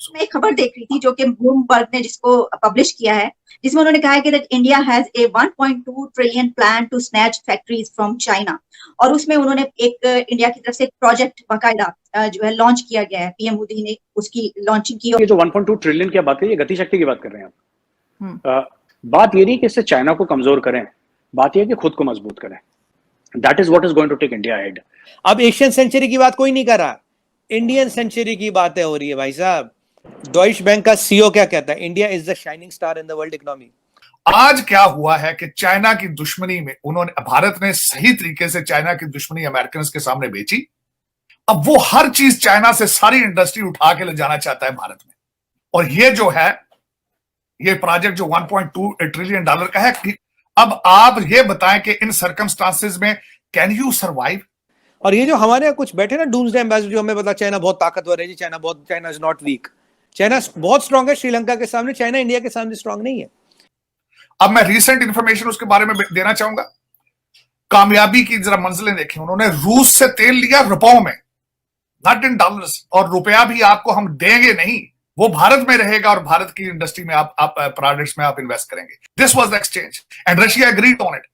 मैं एक खबर देख रही थी जो कि ब्लूमबर्ग ने जिसको पब्लिश किया है, जिसमें उन्होंने कहा है कि that India has a 1.2 trillion plan to snatch factories from China. और उसमें उन्होंने एक इंडिया की तरफ से एक प्रोजेक्ट बाकायदा जो है लॉन्च किया गया है। पीएम मोदी ने उसकी लॉन्चिंग की। ये जो 1.2 ट्रिलियन की बात करिए, गति शक्ति की बात कर रहे हैं आप। बात ये नहीं कि इससे चाइना को कमजोर करें, बात ये कि खुद को मजबूत करें। That is what is going to take India head. अब एशियन सेंचुरी की बात कोई नहीं कर रहा, इंडियन सेंचुरी की बातें हो रही है भाई साहब। डॉइश बैंक का सीईओ क्या कहता है? India is the shining star in the world economy. आज क्या हुआ है कि चाइना की दुश्मनी में भारत ने सही तरीके से चाइना की दुश्मनी अमेरिकन के सामने बेची। अब वो हर चीज चाइना से सारी इंडस्ट्री उठा के ले जाना चाहता है भारत में। और ये जो है ये प्रोजेक्ट जो 1.2 ट्रिलियन डॉलर का है कि अब आप ये बताएं कि इन सर्कमस्टांसेस में कैन यू सर्वाइव। और ये जो हमारे यहाँ कुछ बैठे ना डूम्सडे एम्बेसडर, जो हमें पता चाइना बहुत ताकतवर है जी, China is not weak, China बहुत स्ट्रांग है श्रीलंका के सामने, चाइना इंडिया के सामने स्ट्रांग नहीं है। अब मैं रिसेंट इंफॉर्मेशन उसके बारे में देना चाहूंगा। कामयाबी की जरा मंजिलें देखें। उन्होंने रूस से तेल लिया रुपयों में, नॉट इन डॉलर्स, और रुपया भी आपको हम देंगे नहीं, वो भारत में रहेगा और भारत की इंडस्ट्री में आप प्रोडक्ट्स में आप इन्वेस्ट करेंगे। This was the exchange and Russia agreed on it.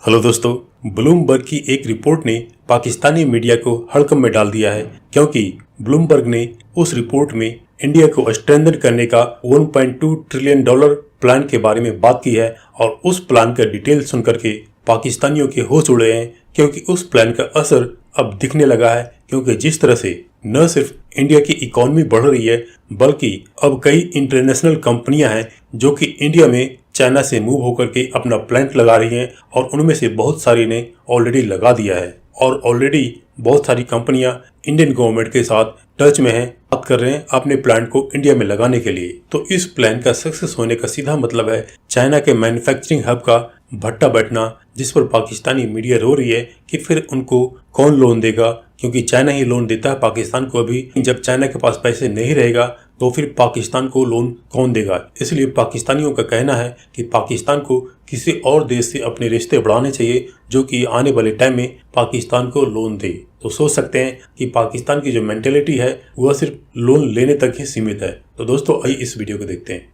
Hello दोस्तों, ब्लूमबर्ग की एक रिपोर्ट ने पाकिस्तानी मीडिया को हड़कंप में डाल दिया है, क्योंकि ब्लूमबर्ग ने उस रिपोर्ट में इंडिया को स्ट्रेंथन करने का 1.2 ट्रिलियन डॉलर प्लान के बारे में बात की है। और उस प्लान का डिटेल सुनकर के पाकिस्तानियों के होश उड़ गए हैं, क्योंकि उस प्लान का असर अब दिखने लगा है। क्योंकि जिस तरह से न सिर्फ इंडिया की इकोनॉमी बढ़ रही है, बल्कि अब कई इंटरनेशनल कंपनियां हैं जो कि इंडिया में चाइना से मूव होकर के अपना प्लांट लगा रही हैं, और उनमें से बहुत सारी ने ऑलरेडी लगा दिया है। और ऑलरेडी बहुत सारी कंपनियां इंडियन गवर्नमेंट के साथ टच में हैं, बात कर रहे हैं अपने प्लांट को इंडिया में लगाने के लिए। तो इस प्लान का सक्सेस होने का सीधा मतलब है चाइना के मैन्युफैक्चरिंग हब का भट्टा बैठना, जिस पर पाकिस्तानी मीडिया रो रही है कि फिर उनको कौन लोन देगा, क्योंकि चाइना ही लोन देता है पाकिस्तान को। अभी जब चाइना के पास पैसे नहीं रहेगा तो फिर पाकिस्तान को लोन कौन देगा। इसलिए पाकिस्तानियों का कहना है कि पाकिस्तान को किसी और देश से अपने रिश्ते बढ़ाने चाहिए, जो कि आने वाले टाइम में पाकिस्तान को लोन दे। तो सोच सकते हैं कि पाकिस्तान की जो मेंटेलिटी है वह सिर्फ लोन लेने तक ही सीमित है। तो दोस्तों आइए इस वीडियो को देखते हैं।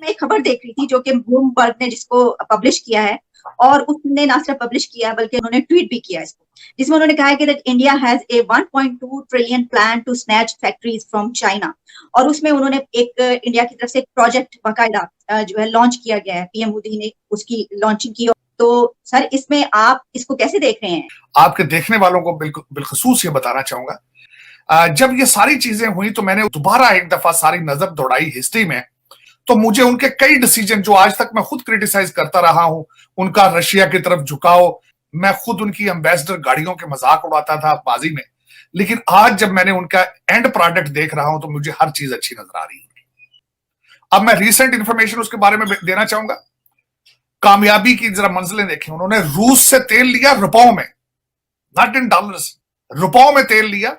मैं एक खबर देख रही थी जो कि ब्लूमबर्ग ने जिसको पब्लिश किया है, और उसने ना सिर्फ पब्लिश किया बल्कि उन्होंने ट्वीट भी किया इसको, जिसमें उन्होंने कहा है कि that India has a 1.2 trillion plan to snatch factories from China. और उसमें उन्होंने एक इंडिया की तरफ से एक प्रोजेक्ट बाकायदा जो है लॉन्च किया गया है। पीएम मोदी ने उसकी लॉन्चिंग की। तो सर, इसमें आप इसको कैसे देख रहे हैं? आपके देखने वालों को बिलखसूस ये बताना चाहूंगा, जब ये सारी चीजें हुई तो मैंने दोबारा एक दफा सारी नजर दौड़ाई हिस्ट्री में, तो मुझे उनके कई डिसीजन जो आज तक मैं खुद क्रिटिसाइज करता रहा हूं, उनका रशिया की तरफ झुकाव, मैं खुद उनकी एम्बेसडर गाड़ियों के मजाक उड़ाता था बाजी में, लेकिन आज जब मैंने उनका एंड प्रोडक्ट देख रहा हूं तो मुझे हर चीज अच्छी नजर आ रही है। अब मैं रिसेंट इंफॉर्मेशन उसके बारे में देना चाहूंगा। कामयाबी की जरा मंजिलें देखें। उन्होंने रूस से तेल लिया रुपयों में, नॉट इन डॉलर्स, रुपयों में तेल लिया,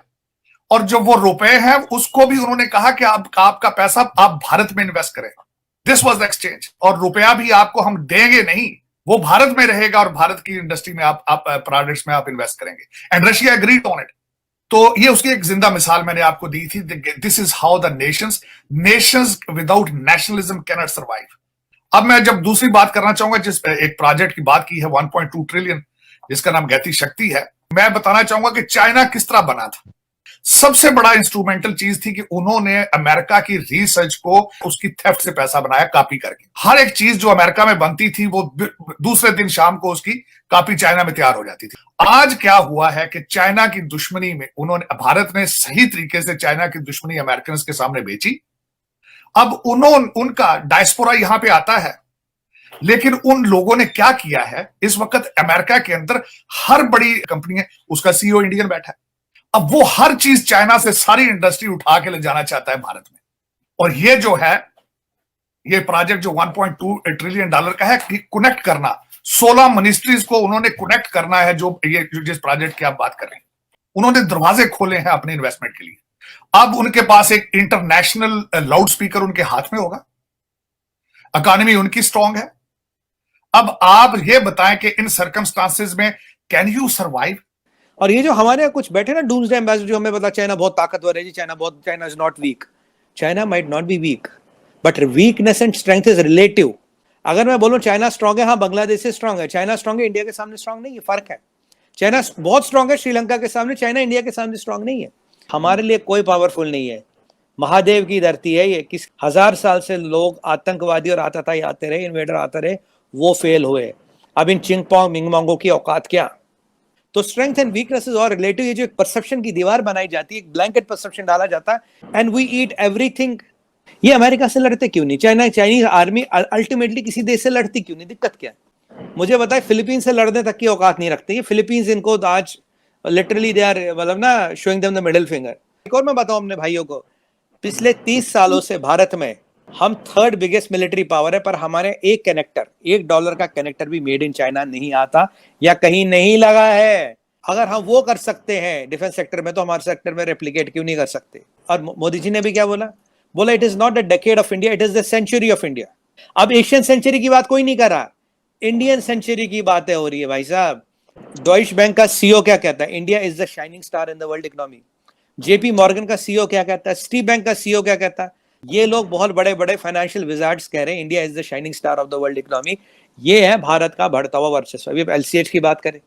और जो वो रुपए हैं उसको भी उन्होंने कहा कि आपका पैसा आप भारत में इन्वेस्ट करें। दिस वाज द एक्सचेंज, और रुपया भी आपको हम देंगे नहीं, वो भारत में रहेगा और भारत की इंडस्ट्री में आप प्रोडक्ट्स में आप इन्वेस्ट करेंगे। And Russia agreed on it. तो ये उसकी एक जिंदा मिसाल मैंने आपको दी थी। This is how the Nations without nationalism can not survive. अब मैं जब दूसरी बात करना चाहूंगा, जिस एक प्रोजेक्ट की बात की है 1.2 ट्रिलियन, जिसका नाम गति शक्ति है, मैं बताना चाहूंगा कि चाइना किस तरह बना था। सबसे बड़ा इंस्ट्रूमेंटल चीज थी कि उन्होंने अमेरिका की रिसर्च को उसकी थेफ्ट से पैसा बनाया, कॉपी करके। हर एक चीज जो अमेरिका में बनती थी वो दूसरे दिन शाम को उसकी कॉपी चाइना में तैयार हो जाती थी। आज क्या हुआ है कि चाइना की दुश्मनी में भारत ने सही तरीके से चाइना की दुश्मनी अमेरिकन के सामने बेची। अब उनका डायस्पोरा यहां पे आता है, लेकिन उन लोगों ने क्या किया है, इस वक्त अमेरिका के अंदर हर बड़ी कंपनी है उसका सीईओ इंडियन बैठा है। अब वो हर चीज चाइना से सारी इंडस्ट्री उठा के ले जाना चाहता है भारत में। और ये जो है ये प्रोजेक्ट जो 1.2 ट्रिलियन डॉलर का है, कनेक्ट करना 16 मिनिस्ट्रीज को उन्होंने कनेक्ट करना है। जो जिस प्रोजेक्ट की आप बात कर रहे हैं, उन्होंने दरवाजे खोले हैं अपने इन्वेस्टमेंट के लिए। अब उनके पास एक इंटरनेशनल लाउड स्पीकर उनके हाथ में होगा। इकोनॉमी उनकी स्ट्रांग है। अब आप ये बताएं कि इन सर्कमस्टांसेस में कैन यू सर्वाइव? और ये जो हमारे यहाँ कुछ बैठे ना डूम्सडे एम्बेसडर जो हमें बता चाइना बहुत ताकतवर है जी, China is not weak. China might not be weak, but weakness and strength is relative. अगर मैं बोलूं चाइना स्ट्रांग है, हाँ बांग्लादेश से स्ट्रांग है. चाइना स्ट्रांग है, इंडिया के सामने स्ट्रांग नहीं है, फर्क है. चाइना बहुत स्ट्रांग है श्रीलंका के सामने, चाइना इंडिया के सामने स्ट्रांग नहीं है. हमारे लिए कोई पावरफुल नहीं है. महादेव की धरती है ये. किस 1000 साल से लोग आतंकवादी और आतताई आते रहे, इन्वेडर आते रहे, वो फेल हुए. अब इन चिंगपोंग मिंगमोंगो की औकात क्या? तो स्ट्रेंथ एंड वीकनेसेस और रिलेटिव, ये जो एक परसेप्शन की दीवार बनाई जाती है, एक ब्लैंकेट परसेप्शन डाला जाता है, एंड वी ईट एवरीथिंग. ये अमेरिका से लड़ते क्यों नहीं? चाइनीज आर्मी अल्टीमेटली किसी देश से लड़ती क्यों नहीं? दिक्कत क्या है? मुझे बताए फिलीपीन से लड़ने तक की औकात नहीं रखते. ये फिलीपींस इनको आज लिटरली दे आर मतलब ना showing them the middle finger. एक और मैं बताऊं अपने भाइयों को, पिछले 30 सालों से भारत में हम 3rd बिगेस्ट मिलिट्री पावर है, पर हमारे एक कनेक्टर, $1 का कनेक्टर भी मेड इन चाइना नहीं आता या कहीं नहीं लगा है. अगर हम वो कर सकते हैं डिफेंस सेक्टर में, तो हमारे सेक्टर में रेप्लिकेट क्यों नहीं कर सकते? और मोदी जी ने भी क्या बोला? It is not the decade of India, it is the century of India. अब एशियन सेंचुरी की बात कोई नहीं कर रहा, इंडियन सेंचुरी की बातें हो रही है भाई साहब. डॉइच बैंक का सीईओ क्या कहता है? India is the shining star in the world economy. JP Morgan का सीईओ क्या कहता है? सिटी बैंक का सीईओ क्या कहता है? ये लोग बहुत बड़े बड़े फाइनेंशियल विजार्ड्स कह रहे हैं India is the shining star of the world economy. ये है भारत का बढ़ता हुआ वर्चस्व. अभी आप LCH की बात करें,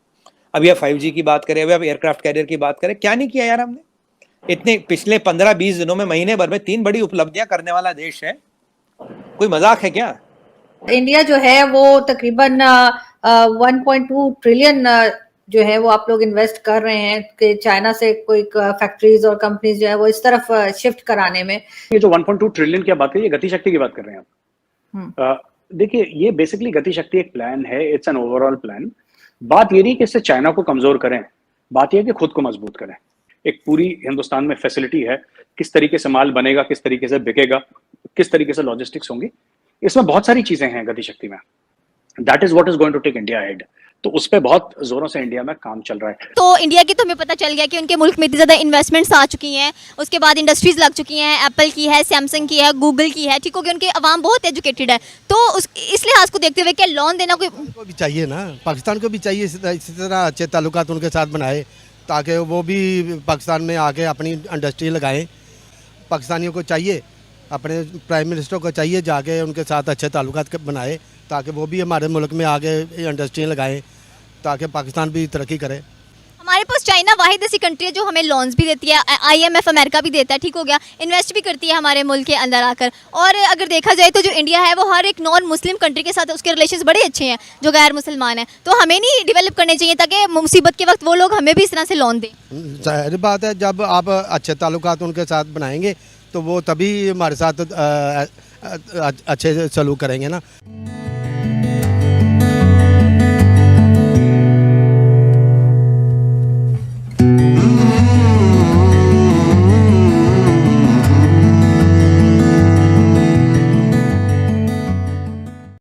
अभी आप 5G की बात करें, अभी आप एयरक्राफ्ट कैरियर की बात करें, क्या नहीं किया यार हमने? इतने पिछले 15-20 दिनों में, महीने भर में 3 बड़ी उपलब्धियां करने वाला देश है. कोई मजाक है क्या? इंडिया जो है वो तकरीबन 1.2 ट्रिलियन जो है वो आप लोग इन्वेस्ट कर रहे हैं कि चाइना से कोई फैक्ट्रीज और कंपनीज जो है वो इस तरफ शिफ्ट कराने में. ये जो 1.2 ट्रिलियन की बात है, ये गति शक्ति की बात कर रहे हैं आप. देखिए, ये बेसिकली गति शक्ति एक प्लान है, इट्स एन ओवरऑल प्लान. बात ये नहीं कि इससे चाइना को कमजोर करें, बात यह है कि खुद को मजबूत करें. एक पूरी हिंदुस्तान में फैसिलिटी है, किस तरीके से माल बनेगा, किस तरीके से बिकेगा, किस तरीके से लॉजिस्टिक्स होंगी, इसमें बहुत सारी चीजें हैं गति शक्ति में. That is what is going to take India ahead. तो उस पे बहुत जोरों से इंडिया में काम चल रहा है. तो इंडिया की तो हमें पता चल गया कि उनके मुल्क में इतनी ज़्यादा इन्वेस्टमेंट्स आ चुकी हैं, उसके बाद इंडस्ट्रीज लग चुकी हैं, एप्पल की है, सैमसंग की है, गूगल की है, ठीक हो गया. उनके अवाम बहुत एजुकेटेड है. तो इस लिहाज को देखते हुए क्या लोन देना कोई को भी चाहिए ना, पाकिस्तान को भी चाहिए इसी तरह अच्छे ताल्लुकात उनके साथ बनाए, ताकि वो भी पाकिस्तान में आके अपनी इंडस्ट्री लगाएं. पाकिस्तानियों को चाहिए, अपने प्राइम मिनिस्टर को चाहिए जाके उनके साथ अच्छे ताल्लुकात बनाए, ताकि वो भी हमारे मुल्क में आगे इंडस्ट्रियाँ लगाएं, ताकि पाकिस्तान भी तरक्की करे. हमारे पास चाइना वाहिद ऐसी कंट्री है जो हमें लोन्स भी देती है, IMF अमेरिका भी देता है, ठीक हो गया, इन्वेस्ट भी करती है हमारे मुल्क के अंदर आकर. और अगर देखा जाए तो जो इंडिया है वो हर एक नॉन मुस्लिम कंट्री के साथ उसके रिलेशंस बड़े अच्छे हैं जो गैर मुसलमान हैं. तो हमें नहीं डेवलप करने चाहिए ताकि मुसीबत के वक्त वो लोग हमें भी इस तरह से लोन दें. जाहिर बात है, जब आप अच्छे ताल्लुकात उनके साथ बनाएंगे तो वो तभी हमारे साथ अच्छे सलूक करेंगे ना.